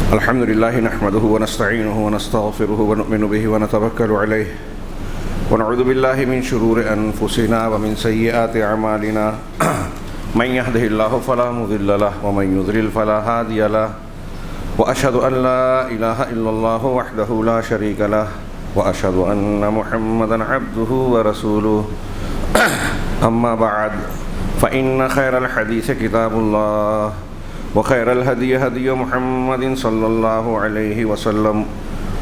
الحمد لله نحمده ونستعينه ونستغفره ونؤمن به ونتوكل عليه ونعوذ بالله من شرور أنفسنا ومن سيئات أعمالنا من يهده الله فلا مضل له ومن يضلل فلا هادي له وأشهد أن لا إله إلا الله وحده لا شريك له وأشهد أن محمدا عبده ورسوله أما بعد فإن خير الحديث كتاب الله وخير الهدي هدي محمد صلى الله عليه وسلم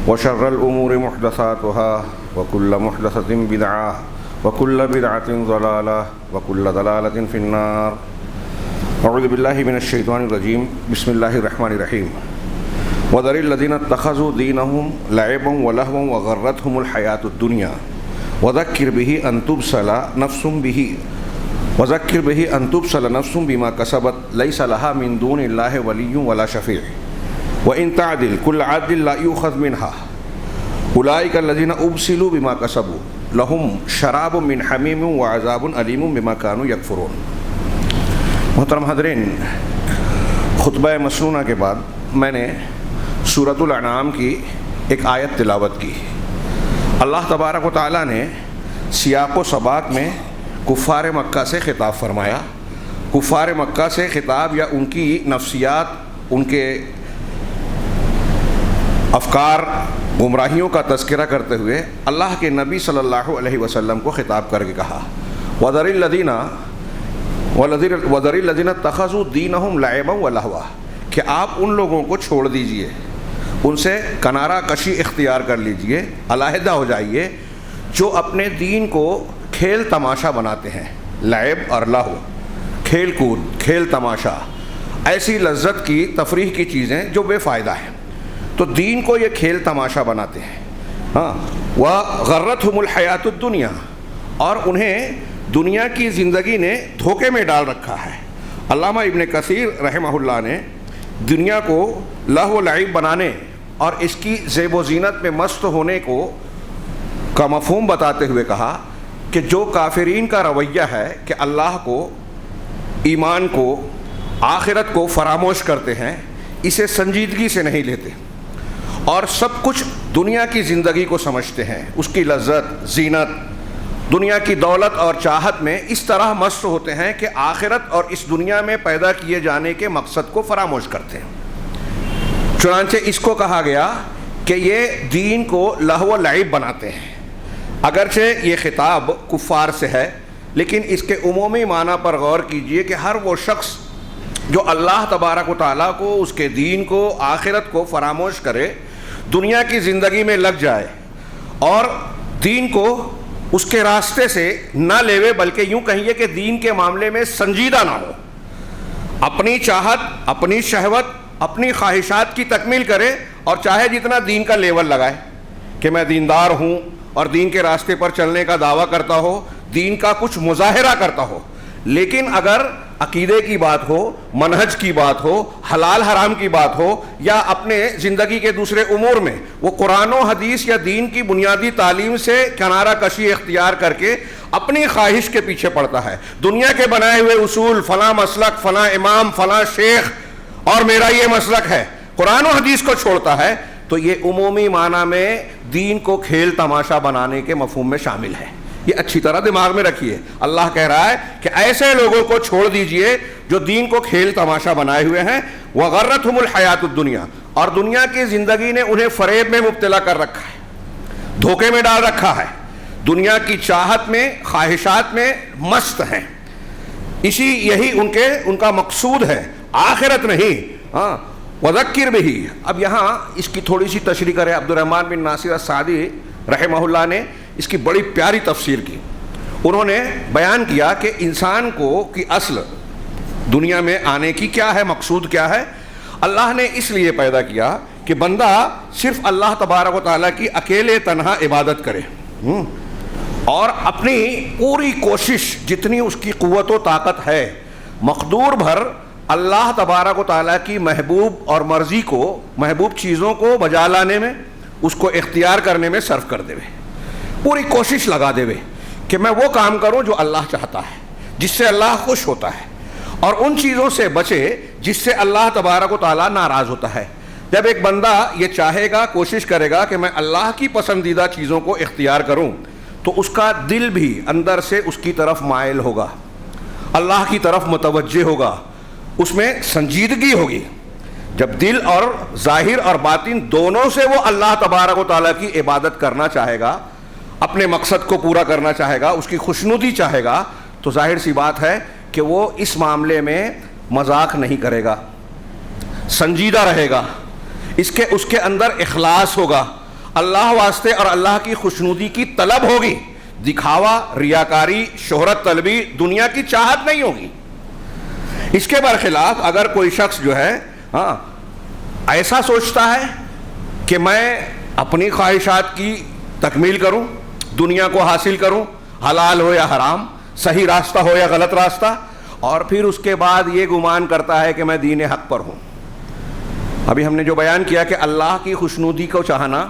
وشر الأمور محدثاتها وكل محدثة بدعة وكل بدعة ضلالة وكل ضلالة في النار. أعوذ بالله من الشيطان الرجيم. بسم الله الرحمن الرحيم. وذر الذين اتخذوا دينهم لعبا ولهوا وغرتهم الحياة الدنيا وذكر به أن تبصل نفس بما كسبت ليس لها من دون الله ولي ولا شفيع وإن تعدل كل عدل لا يؤخذ منها أولئك الذين أبصلوا بما كسبوا لهم شراب من حميم وعذاب أليم بما كانوا يكفرون. محترم حاضرین، خطبہ مسنونہ کے بعد میں نے سورۃ الانعام کی ایک آیت تلاوت کی. اللہ تبارک و تعالیٰ نے سیاق و سباق میں کفار مکہ سے خطاب فرمایا. کفار مکہ سے خطاب یا ان کی نفسیات، ان کے افکار، گمراہیوں کا تذکرہ کرتے ہوئے اللہ کے نبی صلی اللہ علیہ وسلم کو خطاب کر کے کہا وَذَرِ الَّذِينَ اتَّخَذُوا دِينَهُمْ لَعِبًا وَلَهْوًا، کہ آپ ان لوگوں کو چھوڑ دیجئے، ان سے کنارہ کشی اختیار کر لیجئے، علیحدہ ہو جائیے، جو اپنے دین کو کھیل تماشا بناتے ہیں. لعب اور لہو، کھیل کود، کھیل تماشا، ایسی لذت کی، تفریح کی چیزیں جو بے فائدہ ہیں. تو دین کو یہ کھیل تماشا بناتے ہیں. وَغَرَّتْهُمُ الْحَيَاةُ الدُّنْيَا، اور انہیں دنیا کی زندگی نے دھوکے میں ڈال رکھا ہے. علامہ ابن کثیر رحمہ اللہ نے دنیا کو لہو و لعب بنانے اور اس کی زیب و زینت میں مست ہونے کا مفہوم بتاتے ہوئے کہا کہ جو کافرین کا رویہ ہے کہ اللہ کو، ایمان کو، آخرت کو فراموش کرتے ہیں، اسے سنجیدگی سے نہیں لیتے اور سب کچھ دنیا کی زندگی کو سمجھتے ہیں، اس کی لذت، زینت، دنیا کی دولت اور چاہت میں اس طرح مست ہوتے ہیں کہ آخرت اور اس دنیا میں پیدا کیے جانے کے مقصد کو فراموش کرتے ہیں. چنانچہ اس کو کہا گیا کہ یہ دین کو لہو و لعب بناتے ہیں. اگرچہ یہ خطاب کفار سے ہے، لیکن اس کے عمومی معنی پر غور کیجئے کہ ہر وہ شخص جو اللہ تبارک و تعالیٰ کو، اس کے دین کو، آخرت کو فراموش کرے، دنیا کی زندگی میں لگ جائے اور دین کو اس کے راستے سے نہ لیوے، بلکہ یوں کہیے کہ دین کے معاملے میں سنجیدہ نہ ہو، اپنی چاہت، اپنی شہوت، اپنی خواہشات کی تکمیل کرے اور چاہے جتنا دین کا لیول لگائے کہ میں دیندار ہوں اور دین کے راستے پر چلنے کا دعویٰ کرتا ہو، دین کا کچھ مظاہرہ کرتا ہو، لیکن اگر عقیدے کی بات ہو، منہج کی بات ہو، حلال حرام کی بات ہو، یا اپنے زندگی کے دوسرے امور میں وہ قرآن و حدیث یا دین کی بنیادی تعلیم سے کنارہ کشی اختیار کر کے اپنی خواہش کے پیچھے پڑتا ہے، دنیا کے بنائے ہوئے اصول، فلاں مسلک، فلاں امام، فلاں شیخ اور میرا یہ مسلک ہے، قرآن و حدیث کو چھوڑتا ہے، تو یہ عمومی معنی میں دین کو کھیل تماشا بنانے کے مفہوم میں شامل ہے. یہ اچھی طرح دماغ میں رکھیے. اللہ کہہ رہا ہے کہ ایسے لوگوں کو چھوڑ دیجئے جو دین کو کھیل تماشا بنائے ہوئے ہیں. وَغَرَّتْهُمُ الْحَيَاةُ الدُّنْيَا، اور دنیا کی زندگی نے انہیں فریب میں مبتلا کر رکھا ہے، دھوکے میں ڈال رکھا ہے، دنیا کی چاہت میں، خواہشات میں مست ہیں. یہی ان کا مقصود ہے، آخرت نہیں. وَذَكِّرْ بِهِ، اب یہاں اس کی تھوڑی سی تشریح کرے. عبد الرحمن بن ناصر السعدی رحمہ اللہ نے اس کی بڑی پیاری تفسیر کی. انہوں نے بیان کیا کہ انسان کی اصل دنیا میں آنے کی کیا ہے، مقصود کیا ہے. اللہ نے اس لیے پیدا کیا کہ بندہ صرف اللہ تبارک و تعالیٰ کی اکیلے تنہا عبادت کرے اور اپنی پوری کوشش، جتنی اس کی قوت و طاقت ہے، مقدور بھر اللہ تبارک و تعالیٰ کی محبوب اور مرضی کو، محبوب چیزوں کو بجا لانے میں، اس کو اختیار کرنے میں صرف کر دے، پوری کوشش لگا دے کہ میں وہ کام کروں جو اللہ چاہتا ہے، جس سے اللہ خوش ہوتا ہے، اور ان چیزوں سے بچے جس سے اللہ تبارک و تعالیٰ ناراض ہوتا ہے. جب ایک بندہ یہ چاہے گا، کوشش کرے گا کہ میں اللہ کی پسندیدہ چیزوں کو اختیار کروں، تو اس کا دل بھی اندر سے اس کی طرف مائل ہوگا، اللہ کی طرف متوجہ ہوگا، اس میں سنجیدگی ہوگی۔ جب دل اور ظاہر اور باطن دونوں سے وہ اللہ تبارک و تعالیٰ کی عبادت کرنا چاہے گا، اپنے مقصد کو پورا کرنا چاہے گا، اس کی خوشنودی چاہے گا، تو ظاہر سی بات ہے کہ وہ اس معاملے میں مذاق نہیں کرے گا، سنجیدہ رہے گا، اس کے اندر اخلاص ہوگا، اللہ واسطے اور اللہ کی خوشنودی کی طلب ہوگی، دکھاوا، ریاکاری، شہرت طلبی، دنیا کی چاہت نہیں ہوگی۔ اس کے برخلاف اگر کوئی شخص جو ہے ایسا سوچتا ہے کہ میں اپنی خواہشات کی تکمیل کروں، دنیا کو حاصل کروں، حلال ہو یا حرام، صحیح راستہ ہو یا غلط راستہ، اور پھر اس کے بعد یہ گمان کرتا ہے کہ میں دین حق پر ہوں۔ ابھی ہم نے جو بیان کیا کہ اللہ کی خوشنودی کو چاہنا،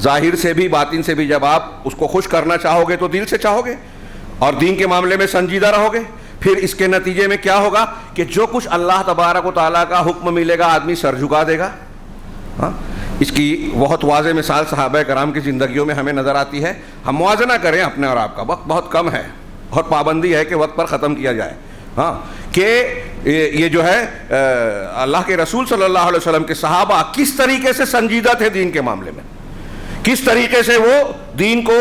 ظاہر سے بھی باطن سے بھی، جب آپ اس کو خوش کرنا چاہو گے تو دل سے چاہو گے اور دین کے معاملے میں سنجیدہ رہو گے، پھر اس کے نتیجے میں کیا ہوگا کہ جو کچھ اللہ تبارک و تعالیٰ کا حکم ملے گا آدمی سر جھکا دے گا۔ اس کی بہت واضح مثال صحابہ کرام کی زندگیوں میں ہمیں نظر آتی ہے۔ ہم موازنہ کریں اپنے اور آپ کا، وقت بہت کم ہے اور پابندی ہے کہ وقت پر ختم کیا جائے، کہ یہ جو ہے اللہ کے رسول صلی اللہ علیہ وسلم کے صحابہ کس طریقے سے سنجیدہ تھے دین کے معاملے میں، کس طریقے سے وہ دین کو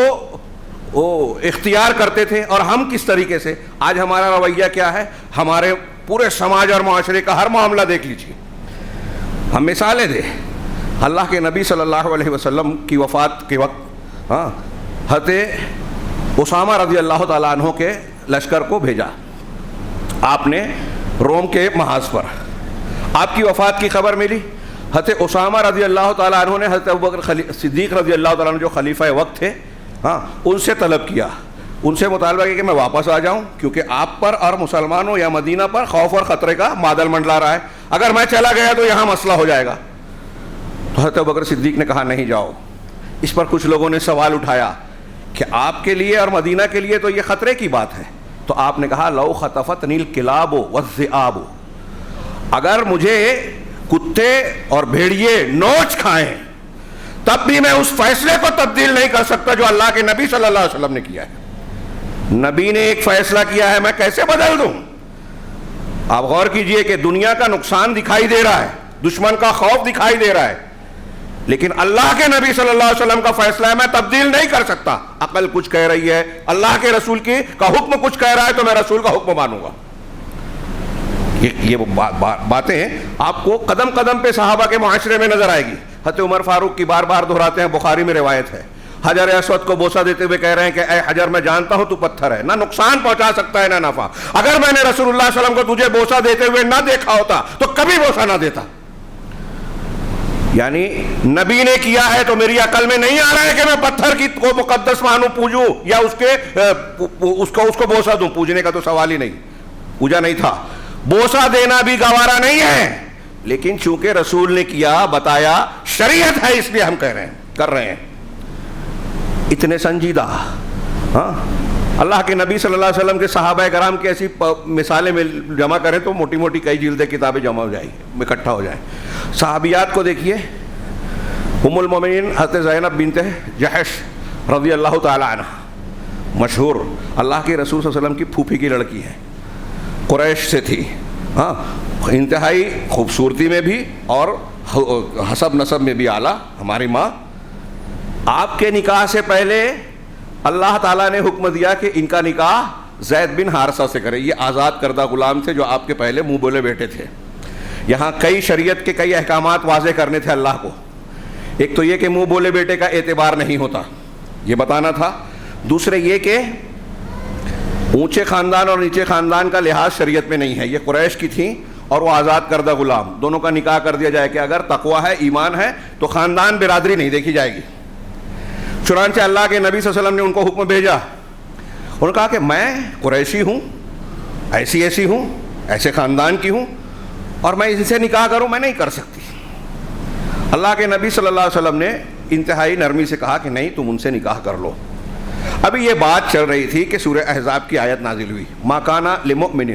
اختیار کرتے تھے، اور ہم کس طریقے سے۔ آج ہمارا رویہ کیا ہے؟ ہمارے پورے سماج اور معاشرے کا ہر معاملہ دیکھ لیجیے۔ ہم مثالیں دیں، اللہ کے نبی صلی اللہ علیہ وسلم کی وفات کے وقت حضرت اسامہ رضی اللہ تعالیٰ عنہ کے لشکر کو بھیجا آپ نے روم کے محاذ پر۔ آپ کی وفات کی خبر ملی، حضرت اسامہ رضی اللہ تعالیٰ عنہ نے حضرت ابوبکر صدیق رضی اللہ تعالیٰ عنہ جو خلیفہ وقت تھے ان سے طلب کیا، ان سے مطالبہ کیا کہ میں واپس آ جاؤں، کیونکہ آپ پر اور مسلمانوں یا مدینہ پر خوف اور خطرے کا بادل منڈلا رہا ہے، اگر میں چلا گیا تو یہاں مسئلہ ہو جائے گا۔ تو حضرت ابوبکر صدیق نے کہا نہیں جاؤ۔ اس پر کچھ لوگوں نے سوال اٹھایا کہ آپ کے لیے اور مدینہ کے لیے تو یہ خطرے کی بات ہے، تو آپ نے کہا لو خطفتنی الکلاب والذئاب، اگر مجھے کتے اور بھیڑیے نوچ کھائیں تب بھی میں اس فیصلے کو تبدیل نہیں کر سکتا جو اللہ کے نبی صلی اللہ علیہ وسلم نے کیا ہے۔ نبی نے ایک فیصلہ کیا ہے، میں کیسے بدل دوں؟ آپ غور کیجئے کہ دنیا کا نقصان دکھائی دے رہا ہے، دشمن کا خوف دکھائی دے رہا ہے، لیکن اللہ کے نبی صلی اللہ علیہ وسلم کا فیصلہ ہے میں تبدیل نہیں کر سکتا۔ عقل کچھ کہہ رہی ہے، اللہ کے رسول کا حکم کچھ کہہ رہا ہے تو میں رسول کا حکم مانوں گا۔ یہ باتیں آپ کو قدم قدم پہ صحابہ کے معاشرے میں نظر آئے گی۔ حضرت عمر فاروق کی بار بار دہراتے ہیں، بخاری میں روایت ہے، حجر اسود کو بوسہ دیتے ہوئے کہہ رہے ہیں کہ اے حجر میں جانتا ہوں تو پتھر ہے، نہ نقصان پہنچا سکتا ہے نہ نفع، اگر میں نے رسول اللہ صلی اللہ علیہ وسلم کو تجھے بوسہ دیتے ہوئے نہ دیکھا ہوتا تو کبھی بوسہ نہ دیتا۔ یعنی نبی نے کیا ہے تو میری عقل میں نہیں آ رہا ہے کہ میں پتھر کی کو مقدس مانوں، پوجوں، یا اس کو بوسہ دوں۔ پوجنے کا تو سوال ہی نہیں، پوجا نہیں تھا، بوسہ دینا بھی گوارا نہیں ہے، لیکن چونکہ رسول نے کیا، بتایا، شریعت ہے، اس لیے ہم کر رہے ہیں۔ اتنے سنجیدہ اللہ کے نبی صلی اللہ علیہ وسلم کے صحابہ کرام کی ایسی مثالیں جمع کریں تو موٹی موٹی کئی جلدیں کتابیں جمع ہو جائیں گی، اکٹھا ہو جائیں۔ صحابیات کو دیکھیے، ام المومنین حضرت زینب بنت جحش رضی اللہ تعالی عنہ، مشہور اللہ کے رسول صلی اللہ علیہ وسلم کی پھوپھی کی لڑکی ہے، قریش سے تھی، انتہائی خوبصورتی میں بھی اور حسب نسب میں بھی اعلیٰ، ہماری ماں۔ آپ کے نکاح سے پہلے اللہ تعالیٰ نے حکم دیا کہ ان کا نکاح زید بن حارثہ سے کرے، یہ آزاد کردہ غلام تھے جو آپ کے پہلے منہ بولے بیٹے تھے۔ یہاں کئی شریعت کے کئی احکامات واضح کرنے تھے اللہ کو۔ ایک تو یہ کہ منہ بولے بیٹے کا اعتبار نہیں ہوتا، یہ بتانا تھا۔ دوسرے یہ کہ اونچے خاندان اور نیچے خاندان کا لحاظ شریعت میں نہیں ہے، یہ قریش کی تھیں اور وہ آزاد کردہ غلام، دونوں کا نکاح کر دیا جائے کہ اگر تقویٰ ہے، ایمان ہے تو خاندان برادری نہیں دیکھی جائے گی۔ چنانچہ اللہ کے نبی صلی اللہ علیہ وسلم نے ان کو حکم بھیجا، انہوں نے کہا کہ میں قریشی ہوں، ایسی ہوں، ایسے خاندان کی ہوں، اور میں ان سے نکاح کروں، میں نہیں کر سکتی۔ اللہ کے نبی صلی اللہ علیہ وسلم نے انتہائی نرمی سے کہا کہ نہیں، تم ان سے نکاح کر لو۔ ابھی یہ بات چل رہی تھی کہ سورہ احزاب کی آیت نازل ہوئی، ما کان لمؤمن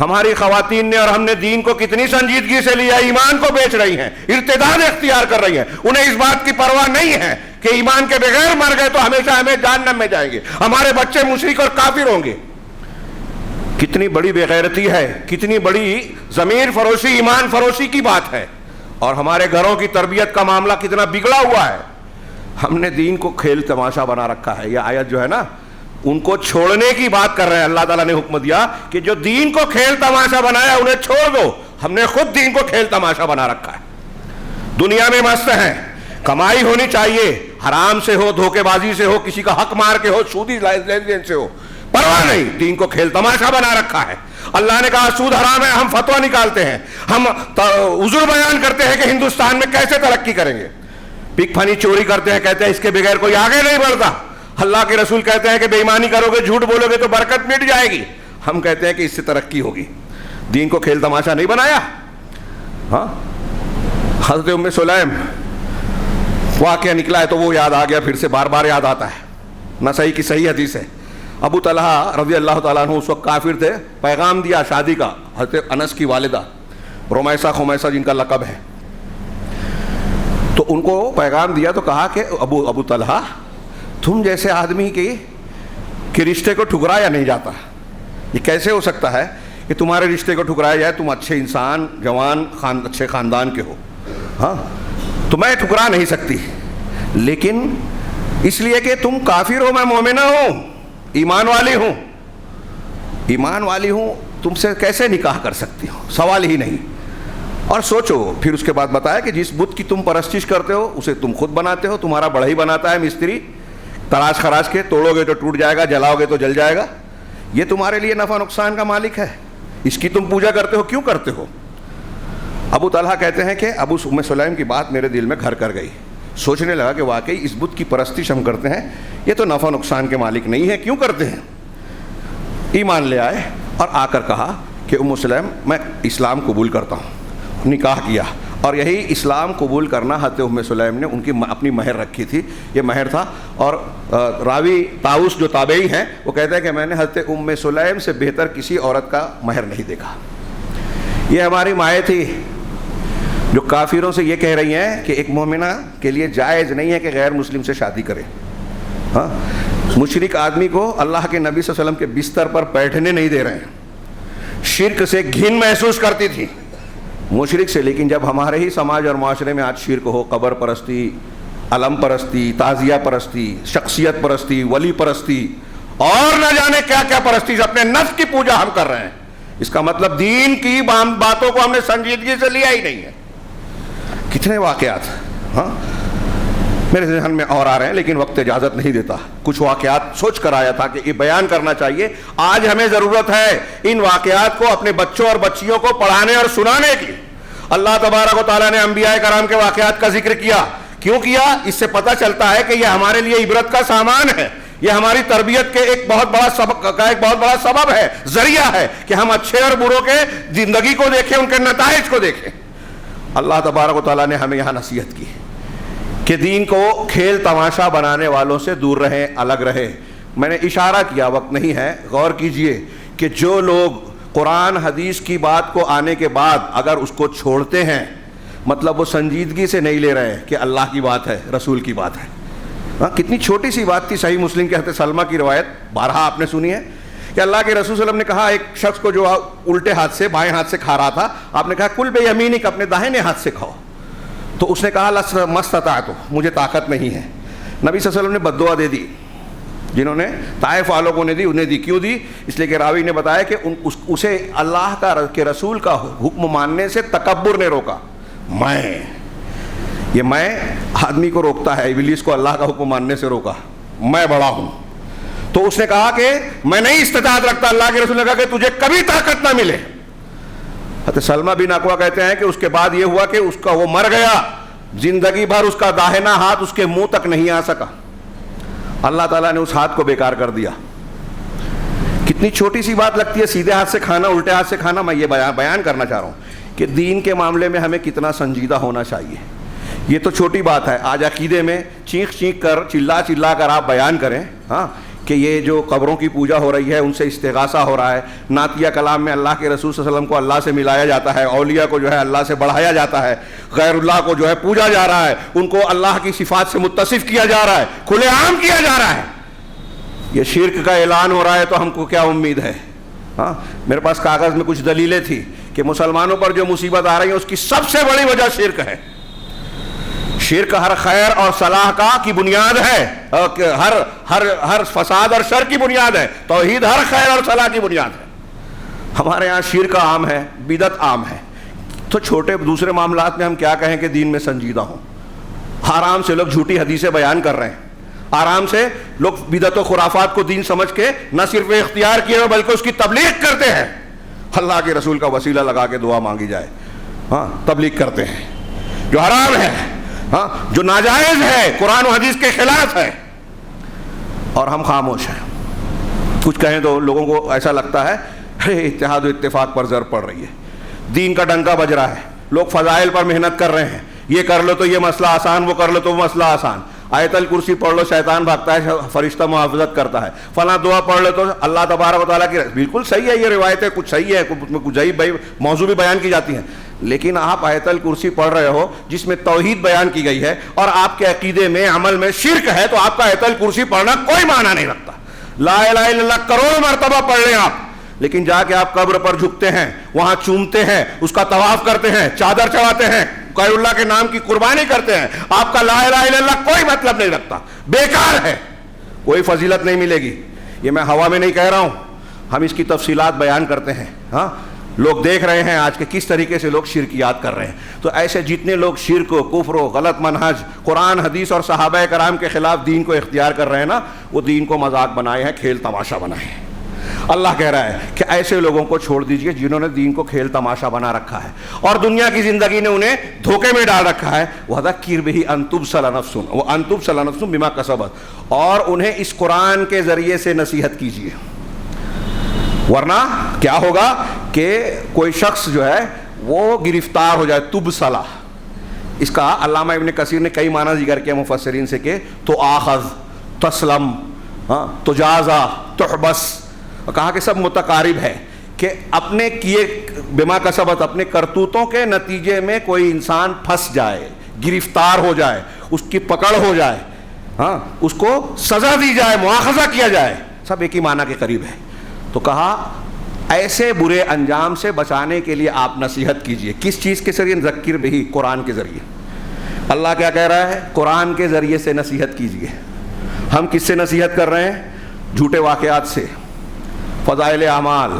ہماری خواتین نے اور ہم نے دین کو کتنی سنجیدگی سے لیا، ایمان کو بیچ رہی ہیں، ارتداد اختیار کر رہی ہیں، انہیں اس بات کی پرواہ نہیں ہے کہ ایمان کے بغیر مر گئے تو ہمیشہ ہمیں جہنم میں جائیں گے، ہمارے بچے مشرک اور کافر ہوں گے۔ کتنی بڑی بے غیرتی ہے، کتنی بڑی ضمیر فروشی، ایمان فروشی کی بات ہے، اور ہمارے گھروں کی تربیت کا معاملہ کتنا بگڑا ہوا ہے۔ ہم نے دین کو کھیل تماشا بنا رکھا ہے۔ یہ آیت جو ہے نا، ان کو چھوڑنے کی بات کر رہے ہیں۔ اللہ تعالیٰ نے حکم دیا کہ جو دین کو کھیل تماشا بنایا انہیں چھوڑ دو۔ ہم نے خود دین کو کھیل تماشا بنا رکھا ہے، دنیا میں مست ہیں، کمائی ہونی چاہیے، حرام سے ہو، دھوکے بازی سے ہو، کسی کا حق مار کے ہو، سودی لین دین سے ہو، پرواہ نہیں، دین کو کھیل تماشا بنا رکھا ہے۔ اللہ نے کہا سود حرام ہے، ہم فتویٰ نکالتے ہیں، ہم عذر بیان کرتے ہیں کہ ہندوستان میں کیسے ترقی کریں گے۔ پک پھانی چوری کرتے ہیں، کہتے ہیں اس کے بغیر کوئی آگے نہیں بڑھتا۔ اللہ کے رسول کہتے ہیں کہ بے ایمانی کرو گے، جھوٹ بولو گے تو برکت مٹ جائے گی۔ ہم کہتے ہیں کہ اس سے ترقی ہوگی۔ دین کو کھیل تماشا نہیں بنایا۔ ہاں، حضرت ام سلیم واقعہ نکلا ہے تو وہ یاد آ گیا، پھر سے بار بار یاد آتا ہے۔ نسائی کی صحیح حدیث ہے۔ ابو طلحہ رضی اللہ تعالیٰ عنہ اس وقت کافر تھے، پیغام دیا شادی کا حضرت انس کی والدہ رمیسہ خمیسہ جن کا لقب ہے، تو ان کو پیغام دیا تو کہا کہ ابو طلحہ، تم جیسے آدمی کے رشتے کو ٹھکرایا نہیں جاتا۔ یہ کیسے ہو سکتا ہے کہ تمہارے رشتے کو ٹھکرایا جائے؟ تم اچھے انسان، جوان، اچھے خاندان کے ہو، ہاں، تو میں ٹھکرا نہیں سکتی، لیکن اس لیے کہ تم کافر ہو، میں مومنہ ہوں، ایمان والی ہوں، ایمان والی ہوں، تم سے کیسے نکاح کر سکتی ہوں؟ سوال ہی نہیں۔ اور سوچو، پھر اس کے بعد بتایا کہ جس بت کی تم پرستش کرتے ہو اسے تم خود بناتے ہو، تمہارا بڑھئی بناتا ہے مستری، تراش خراش کے، توڑو گے تو ٹوٹ جائے گا، جلاؤ گے تو جل جائے گا، یہ تمہارے لیے نفع نقصان کا مالک ہے، اس کی تم پوجا کرتے ہو، کیوں کرتے ہو؟ ابو طلحہ کہتے ہیں کہ ابو ام سلیم کی بات میرے دل میں گھر کر گئی، سوچنے لگا کہ واقعی اس بت کی پرستش ہم کرتے ہیں، یہ تو نفع نقصان کے مالک نہیں ہے، کیوں کرتے ہیں؟ ایمان لے آئے اور آ کر کہا کہ ام سلیم میں اسلام قبول کرتا ہوں۔ نکاح کیا، اور یہی اسلام قبول کرنا حضرت ام سلیم نے ان کی اپنی مہر رکھی تھی، یہ مہر تھا۔ اور راوی طاؤس جو تابعی ہیں وہ کہتے ہیں کہ میں نے حضرت ام سلیم سے بہتر کسی عورت کا مہر نہیں دیکھا۔ یہ ہماری مائیں تھی جو کافروں سے یہ کہہ رہی ہیں کہ ایک مومنہ کے لیے جائز نہیں ہے کہ غیر مسلم سے شادی کرے۔ ہاں، مشرک آدمی کو اللہ کے نبی صلی اللہ علیہ وسلم کے بستر پر بیٹھنے نہیں دے رہے ہیں۔ شرک سے گھن محسوس کرتی تھی مشرک سے، لیکن جب ہمارے ہی سماج اور معاشرے میں آج شرک ہو، قبر پرستی، علم پرستی، تعزیہ پرستی، شخصیت پرستی، ولی پرستی، اور نہ جانے کیا کیا پرستی، اپنے نفس کی پوجا ہم کر رہے ہیں، اس کا مطلب دین کی باتوں کو ہم نے سنجیدگی سے لیا ہی نہیں ہے۔ کتنے واقعات، ہاں میرے ذہن میں اور آ رہے ہیں لیکن وقت اجازت نہیں دیتا۔ کچھ واقعات سوچ کر آیا تھا کہ یہ بیان کرنا چاہیے۔ آج ہمیں ضرورت ہے ان واقعات کو اپنے بچوں اور بچیوں کو پڑھانے اور سنانے کی۔ اللہ تبارک و تعالیٰ نے انبیاء کرام کے واقعات کا ذکر کیا، کیوں کیا؟ اس سے پتہ چلتا ہے کہ یہ ہمارے لیے عبرت کا سامان ہے، یہ ہماری تربیت کے ایک بہت بڑا سبب ہے، ذریعہ ہے کہ ہم اچھے اور بروں کے زندگی کو دیکھیں، ان کے نتائج کو دیکھیں۔ اللہ تبارک و تعالیٰ نے ہمیں یہاں نصیحت کی کہ دین کو کھیل تماشا بنانے والوں سے دور رہیں، الگ رہیں۔ میں نے اشارہ کیا، وقت نہیں ہے، غور کیجئے کہ جو لوگ قرآن حدیث کی بات کو آنے کے بعد اگر اس کو چھوڑتے ہیں، مطلب وہ سنجیدگی سے نہیں لے رہے کہ اللہ کی بات ہے، رسول کی بات ہے۔ ہاں، کتنی چھوٹی سی بات تھی، صحیح مسلم کے حضرت سلمہ کی روایت بارہا آپ نے سنی ہے کہ اللہ کے رسول صلی اللہ علیہ وسلم نے کہا ایک شخص کو جو الٹے ہاتھ سے، بائیں ہاتھ سے کھا رہا تھا، آپ نے کہا کل بے یمینک، اپنے داہنے ہاتھ سے کھاؤ، تو اس نے کہا مستطاعت، مجھے طاقت نہیں ہے۔ نبی صلی اللہ علیہ وسلم نے بد دعا دے دی، جنہوں نے طائف والوں کو نے دی، انہیں دی۔ کیوں دی؟ اس لیے کہ راوی نے بتایا کہ اسے اللہ کے رسول کا حکم ماننے سے تکبر نے روکا۔ میں آدمی کو روکتا ہے، ابلیس کو اللہ کا حکم ماننے سے روکا، میں بڑا ہوں۔ تو اس نے کہا کہ میں نہیں استطاعت رکھتا، اللہ کے رسول نے کہا کہ تجھے کبھی طاقت نہ ملے۔ حضرت سلمہ بن اکوع کہتے ہیں کہ اس کے بعد یہ ہوا کہ وہ مر گیا، زندگی بھر اس کا داہنا ہاتھ اس کے منہ تک نہیں آ سکا، اللہ تعالیٰ نے اس ہاتھ کو بیکار کر دیا۔ کتنی چھوٹی سی بات لگتی ہے، سیدھے ہاتھ سے کھانا، الٹے ہاتھ سے کھانا۔ میں یہ بیان کرنا چاہ رہا ہوں کہ دین کے معاملے میں ہمیں کتنا سنجیدہ ہونا چاہیے۔ یہ تو چھوٹی بات ہے، آج عقیدے میں چیخ کر، چلا کر آپ بیان کریں، ہاں کہ یہ جو قبروں کی پوجا ہو رہی ہے ان سے استغاثہ ہو رہا ہے، نعتیہ کلام میں اللہ کے رسول صلی اللہ علیہ وسلم کو اللہ سے ملایا جاتا ہے، اولیاء کو جو ہے اللہ سے بڑھایا جاتا ہے، غیر اللہ کو جو ہے پوجا جا رہا ہے، ان کو اللہ کی صفات سے متصف کیا جا رہا ہے، کھلے عام کیا جا رہا ہے، یہ شرک کا اعلان ہو رہا ہے، تو ہم کو کیا امید ہے؟ ہاں، میرے پاس کاغذ میں کچھ دلیلیں تھی کہ مسلمانوں پر جو مصیبت آ رہی ہے اس کی سب سے بڑی وجہ شرک ہے۔ شرک ہر خیر اور صلاح کا کی بنیاد ہے، ہر فساد اور شر کی بنیاد ہے، توحید ہر خیر اور صلاح کی بنیاد ہے۔ ہمارے ہاں شرک عام ہے، بدعت عام ہے، تو چھوٹے دوسرے معاملات میں ہم کیا کہیں کہ دین میں سنجیدہ ہوں؟ آرام سے لوگ جھوٹی حدیثیں بیان کر رہے ہیں، آرام سے لوگ بدعت و خرافات کو دین سمجھ کے نہ صرف اختیار کیے ہوئے بلکہ اس کی تبلیغ کرتے ہیں، اللہ کے رسول کا وسیلہ لگا کے دعا مانگی جائے، ہاں تبلیغ کرتے ہیں، جو حرام ہے، ہاں جو ناجائز ہے، قرآن و حدیث کے خلاف ہے، اور ہم خاموش ہیں۔ کچھ کہیں تو لوگوں کو ایسا لگتا ہے اتحاد و اتفاق پر زر پڑ رہی ہے، دین کا ڈنکا بج رہا ہے، لوگ فضائل پر محنت کر رہے ہیں، یہ کر لو تو یہ مسئلہ آسان، وہ کر لو تو وہ مسئلہ آسان، آیت الکرسی پڑھ لو شیطان بھاگتا ہے، فرشتہ محافظت کرتا ہے، فلاں دعا پڑھ لو تو اللہ تبارک و تعالیٰ کی، بالکل صحیح ہے، یہ روایتیں کچھ صحیح ہے، کچھ صحیح موضوع بھی بیان کی جاتی ہیں، لیکن آپ آیت الکرسی پڑھ رہے ہو جس میں توحید بیان کی گئی ہے اور آپ کے عقیدے میں عمل میں شرک ہے، تو آپ کا آیت الکرسی پڑھنا کوئی معنی نہیں رکھتا۔ لا الہ الا اللہ کروڑ مرتبہ پڑھ لیں آپ، لیکن جا کے آپ قبر پر جھکتے ہیں، وہاں چومتے ہیں، اس کا طواف کرتے ہیں، چادر چڑھاتے ہیں، غیر اللہ کے نام کی قربانی کرتے ہیں، آپ کا لا الہ الا اللہ کوئی مطلب نہیں رکھتا، بیکار ہے، کوئی فضیلت نہیں ملے گی۔ یہ میں ہوا میں نہیں کہہ رہا ہوں، ہم اس کی تفصیلات بیان کرتے ہیں، ہاں لوگ دیکھ رہے ہیں آج کے کس طریقے سے لوگ شرکیات کر رہے ہیں۔ تو ایسے جتنے لوگ شرک و کفر و غلط منہج، قرآن حدیث اور صحابہ کرام کے خلاف دین کو اختیار کر رہے ہیں نا، وہ دین کو مذاق بنائے ہیں، کھیل تماشا بنائے ہیں۔ اللہ کہہ رہا ہے کہ ایسے لوگوں کو چھوڑ دیجئے جنہوں نے دین کو کھیل تماشا بنا رکھا ہے اور دنیا کی زندگی نے انہیں دھوکے میں ڈال رکھا ہے۔ وَذَكِّرْ بِهِ أَن تُبْصَلَ نَفْسٌ وَأَن تُبْصَلَ نَفْسٌ بِمَا كَسَبَتْ، اور انہیں اس قرآن کے ذریعے سے نصیحت کیجئے، ورنہ کیا ہوگا کہ کوئی شخص جو ہے وہ گرفتار ہو جائے۔ تبصلہ، اس کا علامہ ابن کثیر نے کئی معنی ذکر کیا مفسرین سے کہ تو آخذ، تسلم، تجازا، تحبس، کہا کہ سب متقارب ہے کہ اپنے کیے بما کسبت، اپنے کرتوتوں کے نتیجے میں کوئی انسان پھنس جائے، گرفتار ہو جائے، اس کی پکڑ ہو جائے، ہاں اس کو سزا دی جائے، مواخذہ کیا جائے، سب ایک ہی معنی کے قریب ہے۔ تو کہا ایسے برے انجام سے بچانے کے لیے آپ نصیحت کیجئے۔ کس چیز کے ذریعے؟ ذکر بہی، قرآن کے ذریعے۔ اللہ کیا کہہ رہا ہے؟ قرآن کے ذریعے سے نصیحت کیجئے۔ ہم کس سے نصیحت کر رہے ہیں؟ جھوٹے واقعات سے، فضائل اعمال۔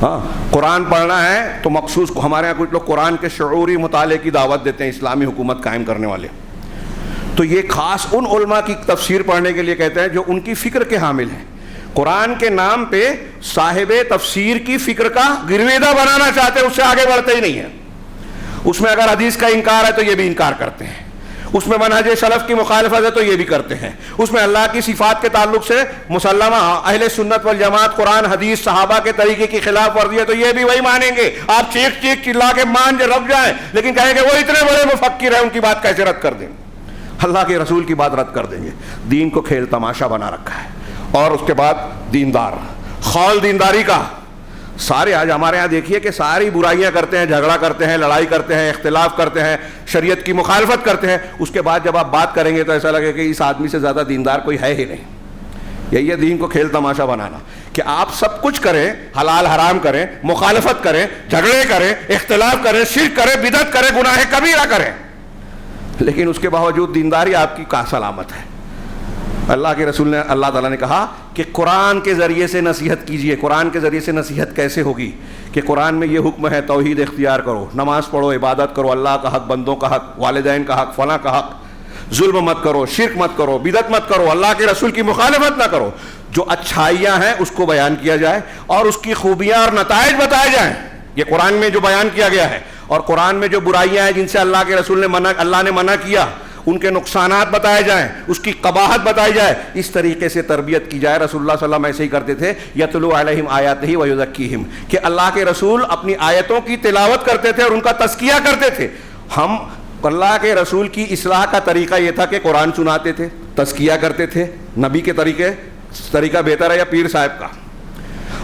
ہاں قرآن پڑھنا ہے تو مخصوص، ہمارے یہاں کچھ لوگ قرآن کے شعوری مطالعے کی دعوت دیتے ہیں، اسلامی حکومت قائم کرنے والے، تو یہ خاص ان علماء کی تفسیر پڑھنے کے لیے کہتے ہیں جو ان کی فکر کے حامل ہیں۔ قرآن کے نام پہ صاحب تفسیر کی فکر کا گرویدہ بنانا چاہتے ہیں، اس سے آگے بڑھتے ہی نہیں ہیں۔ اس میں اگر حدیث کا انکار ہے تو یہ بھی انکار کرتے ہیں، اس میں منہج سلف کی مخالفت ہے تو یہ بھی کرتے ہیں، اس میں اللہ کی صفات کے تعلق سے مسلمہ اہل سنت والجماعت قرآن حدیث صحابہ کے طریقے کی خلاف ورزی ہے تو یہ بھی وہی مانیں گے۔ آپ چیخ چیخ چلا کے مان جو رب جائیں، لیکن کہیں گے وہ اتنے بڑے مفکر ہیں، ان کی بات کیسے رد کر دیں گے؟ اللہ کے رسول کی بات رد کر دیں گے۔ دین کو کھیل تماشا بنا رکھا ہے۔ اور اس کے بعد دیندار، خول دینداری کا، سارے آج ہمارے ہاں دیکھیے کہ ساری برائیاں کرتے ہیں، جھگڑا کرتے ہیں، لڑائی کرتے ہیں، اختلاف کرتے ہیں، شریعت کی مخالفت کرتے ہیں، اس کے بعد جب آپ بات کریں گے تو ایسا لگے کہ اس آدمی سے زیادہ دیندار کوئی ہے ہی نہیں۔ یہی ہے دین کو کھیل تماشا بنانا، کہ آپ سب کچھ کریں، حلال حرام کریں، مخالفت کریں، جھگڑے کریں، اختلاف کریں، شرک کریں، بدعت کریں، گناہ کبیرہ کریں، لیکن اس کے باوجود دینداری آپ کی کا سلامت ہے۔ اللہ کے رسول نے، اللہ تعالیٰ نے کہا کہ قرآن کے ذریعے سے نصیحت کیجئے۔ قرآن کے ذریعے سے نصیحت کیسے ہوگی؟ کہ قرآن میں یہ حکم ہے توحید اختیار کرو، نماز پڑھو، عبادت کرو، اللہ کا حق، بندوں کا حق، والدین کا حق، فلاں کا حق، ظلم مت کرو، شرک مت کرو، بدعت مت کرو، اللہ کے رسول کی مخالفت نہ کرو۔ جو اچھائیاں ہیں اس کو بیان کیا جائے اور اس کی خوبیاں اور نتائج بتائے جائیں، یہ قرآن میں جو بیان کیا گیا ہے۔ اور قرآن میں جو برائیاں ہیں جن سے اللہ کے رسول نے اللہ نے منع کیا، ان کے نقصانات بتائے جائیں، اس کی قباحت بتائی جائے، اس طریقے سے تربیت کی جائے۔ رسول اللہ صلی اللہ علیہ وسلم ایسے ہی کرتے تھے، یتلو علیہم آیاتہ ویزکیہم، کہ اللہ کے رسول اپنی آیتوں کی تلاوت کرتے تھے اور ان کا تزکیہ کرتے تھے۔ ہم اللہ کے رسول کی اصلاح کا طریقہ یہ تھا کہ قرآن سناتے تھے، تزکیہ کرتے تھے، نبی کے طریقے طریقہ بہتر ہے یا پیر صاحب کا؟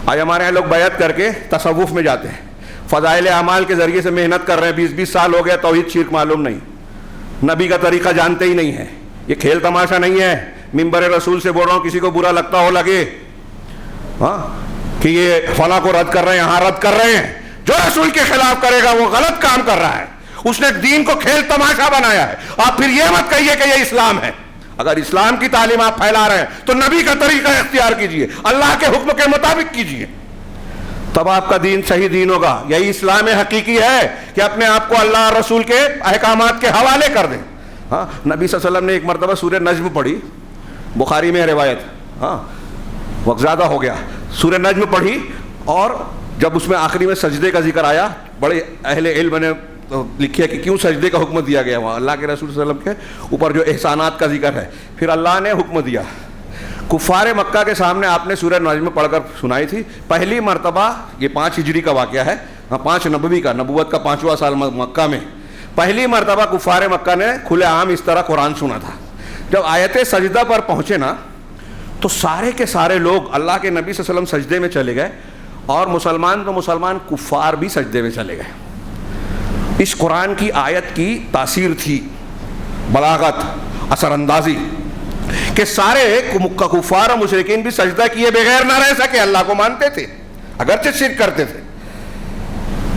آج ہمارے یہاں لوگ بیعت کر کے تصوف میں جاتے ہیں، فضائل اعمال کے ذریعے سے محنت کر رہے ہیں، 20 سال ہو گیا، توحید شرک معلوم نہیں، نبی کا طریقہ جانتے ہی نہیں ہے. یہ کھیل تماشا نہیں ہے. منبر رسول سے بول رہا ہوں، کسی کو برا لگتا ہو لگے ہاں کہ یہ فلاں کو رد کر رہے ہیں، یہاں رد کر رہے ہیں. جو رسول کے خلاف کرے گا وہ غلط کام کر رہا ہے. اس نے دین کو کھیل تماشا بنایا ہے. آپ پھر یہ مت کہیے کہ یہ اسلام ہے. اگر اسلام کی تعلیم آپ پھیلا رہے ہیں تو نبی کا طریقہ اختیار کیجئے، اللہ کے حکم کے مطابق کیجئے، تب آپ کا دین صحیح دین ہوگا. یہی اسلام حقیقی ہے کہ اپنے آپ کو اللہ اور رسول کے احکامات کے حوالے کر دیں. ہاں نبی صلی اللہ علیہ وسلم نے ایک مرتبہ سورہ نجم پڑھی، بخاری میں ہے روایت، ہاں وقت زیادہ ہو گیا، سورہ نجم پڑھی، اور جب اس میں آخری میں سجدے کا ذکر آیا، بڑے اہل علم نے لکھے کہ کیوں سجدے کا حکم دیا گیا وہاں اللہ کے رسول صلی اللہ علیہ وسلم کے اوپر جو احسانات کا ذکر ہے. پھر اللہ نے حکم دیا. کفار مکہ کے سامنے آپ نے سورہ نجم پڑھ کر سنائی تھی. پہلی مرتبہ، یہ 5 ہجری کا واقعہ ہے، 5 نبوی کا، نبوت کا 5واں سال مکہ میں پہلی مرتبہ کفار مکہ نے کھلے عام اس طرح قرآن سنا تھا. جب آیت سجدہ پر پہنچے نا تو سارے کے سارے لوگ اللہ کے نبی صلی اللہ علیہ وسلم سجدے میں چلے گئے، اور مسلمان تو مسلمان، کفار بھی سجدے میں چلے گئے. اس قرآن کی آیت کی تاثیر تھی، بلاغت، اثر اندازی، کہ سارے کفار و مشرکین بھی سجدہ کیے بغیر نہ رہ سکے. اللہ کو مانتے تھے اگرچہ شرک کرتے تھے،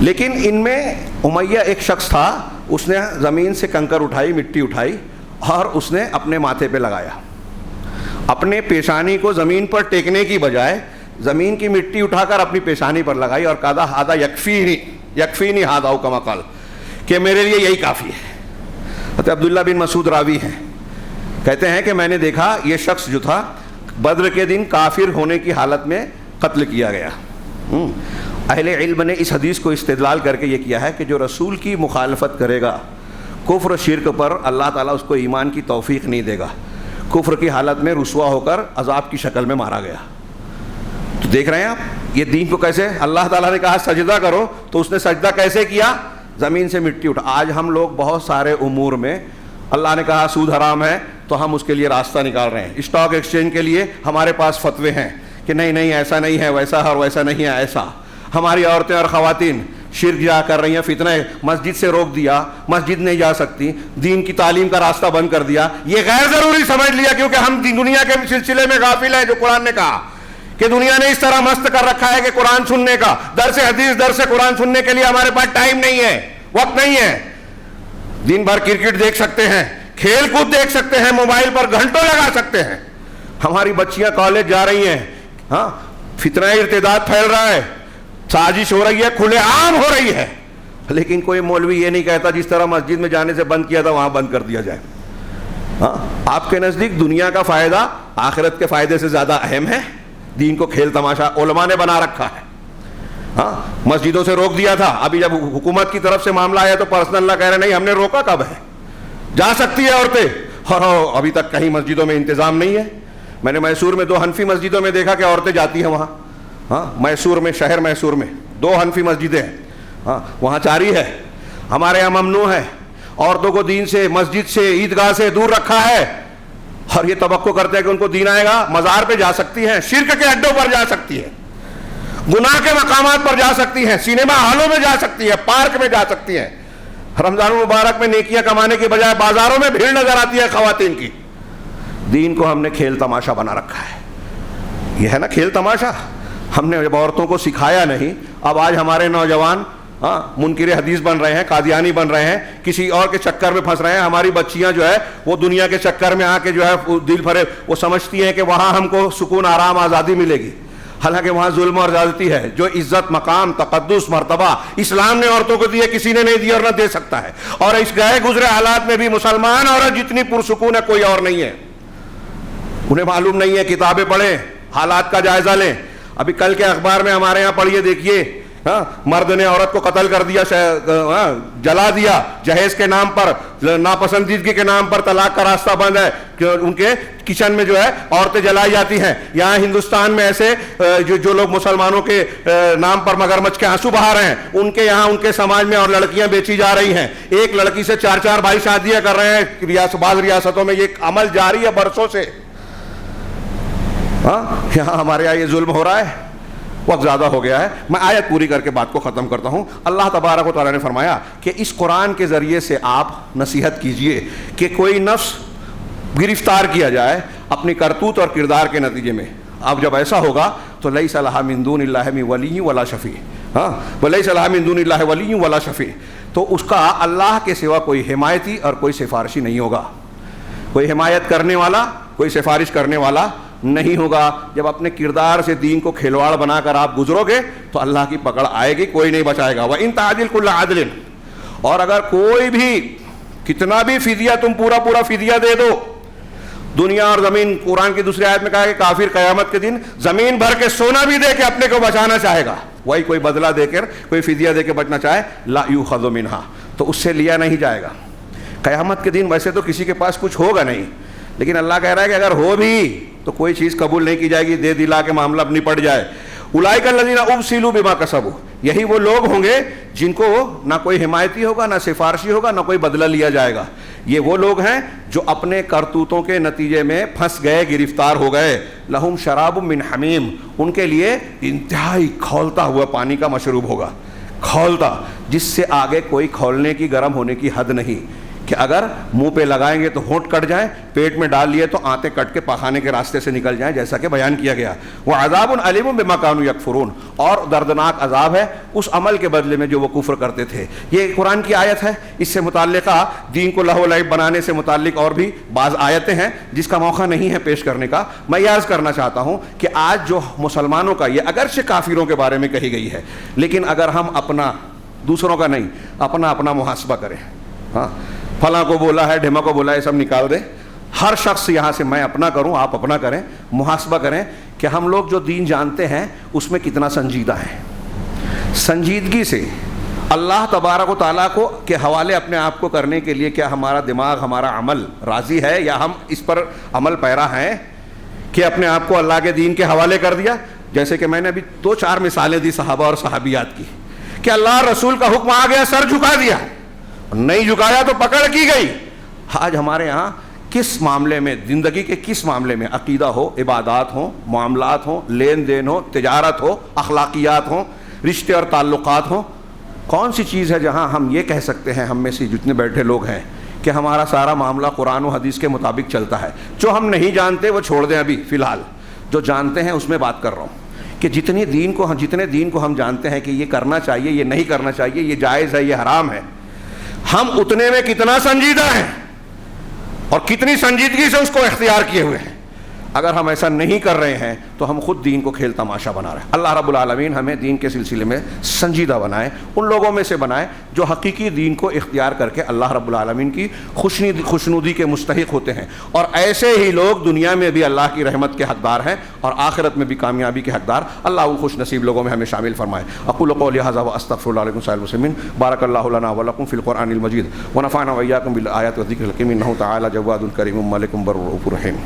لیکن ان میں امیہ ایک شخص تھا، اس نے زمین سے کنکر اٹھائی، مٹی اٹھائی، اور اس نے اپنے ماتھے پہ لگایا. اپنے پیشانی کو زمین پر ٹیکنے کی بجائے زمین کی مٹی اٹھا کر اپنی پیشانی پر لگائی اور کہا ہذا یکفینی ہذا او کما قال، کہ میرے لیے یہی کافی ہے. حضرت عبداللہ بن مسعود راوی ہیں، کہتے ہیں کہ میں نے دیکھا یہ شخص جو تھا بدر کے دن کافر ہونے کی حالت میں قتل کیا گیا. اہل علم نے اس حدیث کو استدلال کر کے یہ کیا ہے کہ جو رسول کی مخالفت کرے گا، کفر و شرک پر اللہ تعالیٰ اس کو ایمان کی توفیق نہیں دے گا. کفر کی حالت میں رسوا ہو کر عذاب کی شکل میں مارا گیا. تو دیکھ رہے ہیں آپ یہ دین کو کیسے اللہ تعالیٰ نے کہا سجدہ کرو تو اس نے سجدہ کیسے کیا؟ زمین سے مٹی اٹھا. آج ہم لوگ بہت سارے امور میں اللہ نے کہا سود حرام ہے تو ہم اس کے لیے راستہ نکال رہے ہیں. اسٹاک ایکسچینج کے لیے ہمارے پاس فتوے ہیں کہ نہیں ایسا نہیں ہے، ویسا ہے، اور ویسا نہیں ہے ایسا. ہماری عورتیں اور خواتین شرک جا کر رہی ہیں، فتنہ مسجد سے روک دیا، مسجد نہیں جا سکتی، دین کی تعلیم کا راستہ بند کر دیا. یہ غیر ضروری سمجھ لیا کیونکہ ہم دنیا کے سلسلے میں غافل ہیں. جو قرآن نے کہا کہ دنیا نے اس طرح مست کر رکھا ہے کہ قرآن سننے کا، درس حدیث، درس قرآن سننے کے لیے ہمارے پاس ٹائم نہیں ہے، وقت نہیں ہے. دن بھر کرکٹ دیکھ سکتے ہیں، کھیل کود دیکھ سکتے ہیں، موبائل پر گھنٹوں لگا سکتے ہیں. ہماری بچیاں کالج جا رہی ہیں، ہاں فتنہ ارتداد پھیل رہا ہے، سازش ہو رہی ہے، کھلے عام ہو رہی ہے، لیکن کوئی مولوی یہ نہیں کہتا جس طرح مسجد میں جانے سے بند کیا تھا وہاں بند کر دیا جائے. ہاں آپ کے نزدیک دنیا کا فائدہ آخرت کے فائدے سے زیادہ اہم ہے. دین کو کھیل تماشا علماء نے بنا رکھا ہے. ہاں مسجدوں سے روک دیا تھا، ابھی جب حکومت کی طرف سے معاملہ آیا تو پرسنل لا کہہ رہے نہیں ہم نے روکا کب ہے، جا سکتی ہے عورتیں، اور ابھی تک کہیں مسجدوں میں انتظام نہیں ہے. میں نے میسور میں 2 حنفی مسجدوں میں دیکھا کہ عورتیں جاتی ہیں وہاں. ہاں میسور میں، شہر میسور میں 2 حنفی مسجدیں ہیں، ہاں وہاں جاری ہے. ہمارے یہاں ممنوع ہے، عورتوں کو دین سے، مسجد سے، عیدگاہ سے دور رکھا ہے، اور یہ توقع کرتے ہیں کہ ان کو دین آئے گا. مزار پہ جا سکتی ہیں، شرک کے اڈوں پر جا سکتی ہے، گناہ کے مقامات پر جا سکتی ہیں، سینما ہالوں میں جا سکتی ہے، پارک میں جا سکتی ہیں. رمضان المبارک میں نیکیاں کمانے کی بجائے بازاروں میں بھیڑ نظر آتی ہے خواتین کی. دین کو ہم نے کھیل تماشا بنا رکھا ہے. یہ ہے نا کھیل تماشا. ہم نے جب عورتوں کو سکھایا نہیں، اب آج ہمارے نوجوان منکر حدیث بن رہے ہیں، قادیانی بن رہے ہیں، کسی اور کے چکر میں پھنس رہے ہیں. ہماری بچیاں جو ہے وہ دنیا کے چکر میں آ کے جو ہے دل بھرے، وہ سمجھتی ہیں کہ وہاں ہم کو سکون، آرام، آزادی ملے گی، حالانکہ وہاں ظلم اور زیادتی ہے. جو عزت، مقام، تقدس، مرتبہ اسلام نے عورتوں کو دیے کسی نے نہیں دی اور نہ دے سکتا ہے. اور اس گئے گزرے حالات میں بھی مسلمان عورت جتنی پرسکون ہے کوئی اور نہیں ہے. انہیں معلوم نہیں ہے، کتابیں پڑھیں، حالات کا جائزہ لیں. ابھی کل کے اخبار میں ہمارے یہاں پڑھیے دیکھیے، مرد نے عورت کو قتل کر دیا، جلا دیا جہیز کے نام پر، ناپسندیدگی کے نام پر. طلاق کا راستہ بند ہے کہ ان کے کچن میں جو ہے عورتیں جلائی جاتی ہیں. یہاں ہندوستان میں ایسے جو لوگ مسلمانوں کے نام پر مگرمچھ کے آنسو بہا رہے ہیں، ان کے یہاں ان کے سماج میں اور لڑکیاں بیچی جا رہی ہیں. ایک لڑکی سے 4 بھائی شادیاں کر رہے ہیں. بعض ریاستوں میں یہ عمل جاری ہے برسوں سے. ہاں یہاں ہمارے یہاں یہ ظلم ہو رہا ہے، وقت زیادہ ہو گیا ہے، میں آیت پوری کر کے بات کو ختم کرتا ہوں۔ اللہ تبارک و تعالیٰ نے فرمایا کہ اس قرآن کے ذریعے سے آپ نصیحت کیجئے کہ کوئی نفس گرفتار کیا جائے اپنی کرتوت اور کردار کے نتیجے میں، اب جب ایسا ہوگا تو لیس لہا من دون اللہ ولی ولا شفیع، ہاں ولیس لہا من دون اللہ ولی ولا شفیع، تو اس کا اللہ کے سوا کوئی حمایتی اور کوئی سفارشی نہیں ہوگا، کوئی حمایت کرنے والا، کوئی سفارش کرنے والا نہیں ہوگا۔ جب اپنے کردار سے دین کو کھلواڑ بنا کر آپ گزرو گے تو اللہ کی پکڑ آئے گی، کوئی نہیں بچائے گا۔ وَإِن تَعْدِلْ كُلَّ عَدْلٍ، اور اگر کوئی بھی کتنا بھی فدیہ تم پورا فدیہ دے دو، دنیا اور زمین، قرآن کی دوسری آیت میں کہا کہ کافر قیامت کے دن زمین بھر کے سونا بھی دے کے اپنے کو بچانا چاہے گا، وہی کوئی بدلہ دے کر کوئی فدیہ دے کے بچنا چاہے، لا یؤخذ منہا، تو اس سے لیا نہیں جائے گا۔ قیامت کے دن ویسے تو کسی کے پاس کچھ ہوگا نہیں، لیکن اللہ کہہ رہا ہے کہ اگر ہو بھی تو کوئی چیز قبول نہیں کی جائے گی، دے دلا کے معاملہ نپٹ جائے۔ اولئک الذین ابسلوا بما کسبوا، یہی وہ لوگ ہوں گے جن کو نہ کوئی حمایتی ہوگا، نہ سفارشی ہوگا، نہ کوئی بدلہ لیا جائے گا۔ یہ وہ لوگ ہیں جو اپنے کرتوتوں کے نتیجے میں پھنس گئے، گرفتار ہو گئے۔ لہم شراب من حمیم، ان کے لیے انتہائی کھولتا ہوا پانی کا مشروب ہوگا، کھولتا، جس سے آگے کوئی کھولنے کی، گرم ہونے کی حد نہیں، کہ اگر منہ پہ لگائیں گے تو ہونٹ کٹ جائیں، پیٹ میں ڈال لیے تو آنتیں کٹ کے پاخانے کے راستے سے نکل جائیں، جیسا کہ بیان کیا گیا۔ وعذاب علیم بما کانوا یکفرون، اور دردناک عذاب ہے اس عمل کے بدلے میں جو وہ کفر کرتے تھے۔ یہ قرآن کی آیت ہے، اس سے متعلقہ دین کو لہو و لعب بنانے سے متعلق اور بھی بعض آیتیں ہیں جس کا موقع نہیں ہے پیش کرنے کا۔ میں یہ عرض کرنا چاہتا ہوں کہ آج جو مسلمانوں کا، یہ اگرچہ کافروں کے بارے میں کہی گئی ہے، لیکن اگر ہم اپنا، دوسروں کا نہیں، اپنا محاسبہ کریں، ہاں فلاں کو بولا ہے، ڈھیما کو بولا ہے، یہ سب نکال دیں، ہر شخص یہاں سے میں اپنا کروں، آپ اپنا کریں، محاسبہ کریں کہ ہم لوگ جو دین جانتے ہیں اس میں کتنا سنجیدہ ہیں۔ سنجیدگی سے اللہ تبارک و تعالیٰ کو کے حوالے اپنے آپ کو کرنے کے لیے کیا ہمارا دماغ، ہمارا عمل راضی ہے، یا ہم اس پر عمل پیرا ہیں کہ اپنے آپ کو اللہ کے دین کے حوالے کر دیا؟ جیسے کہ میں نے ابھی 2-4 مثالیں دی صحابہ اور صحابیات کی، کہ اللہ رسول کا حکم آ گیا، سر جھکا دیا، نہیں جھکایا تو پکڑ کی گئی۔ آج ہمارے ہاں کس معاملے میں، زندگی کے کس معاملے میں، عقیدہ ہو، عبادات ہوں، معاملات ہوں، لین دین ہو، تجارت ہو، اخلاقیات ہوں، رشتے اور تعلقات ہوں، کون سی چیز ہے جہاں ہم یہ کہہ سکتے ہیں، ہم میں سے جتنے بیٹھے لوگ ہیں، کہ ہمارا سارا معاملہ قرآن و حدیث کے مطابق چلتا ہے؟ جو ہم نہیں جانتے وہ چھوڑ دیں، ابھی فی الحال جو جانتے ہیں اس میں بات کر رہا ہوں، کہ جتنے دین کو ہم جانتے ہیں کہ یہ کرنا چاہیے، یہ نہیں کرنا چاہیے، یہ جائز ہے، یہ حرام ہے، ہم اتنے میں کتنا سنجیدہ ہیں اور کتنی سنجیدگی سے اس کو اختیار کیے ہوئے ہیں؟ اگر ہم ایسا نہیں کر رہے ہیں تو ہم خود دین کو کھیل تماشا بنا رہے ہیں۔ اللہ رب العالمین ہمیں دین کے سلسلے میں سنجیدہ بنائے، ان لوگوں میں سے بنائے جو حقیقی دین کو اختیار کر کے اللہ رب العالمین کی خوشنودی کے مستحق ہوتے ہیں، اور ایسے ہی لوگ دنیا میں بھی اللہ کی رحمت کے حقدار ہیں اور آخرت میں بھی کامیابی کے حقدار۔ اللہ ان خوش نصیب لوگوں میں ہمیں شامل فرمائے۔ اقول قولی ھذا واستغفر اللہ لکم سائر المسلمین، بارک اللہ لنا ولکم فی القرآن المجید، ونفعنا وإیاکم بالآیات والذکر الحکیم، انہ تعالی جواد کریم ملک بر رؤوف رحیم۔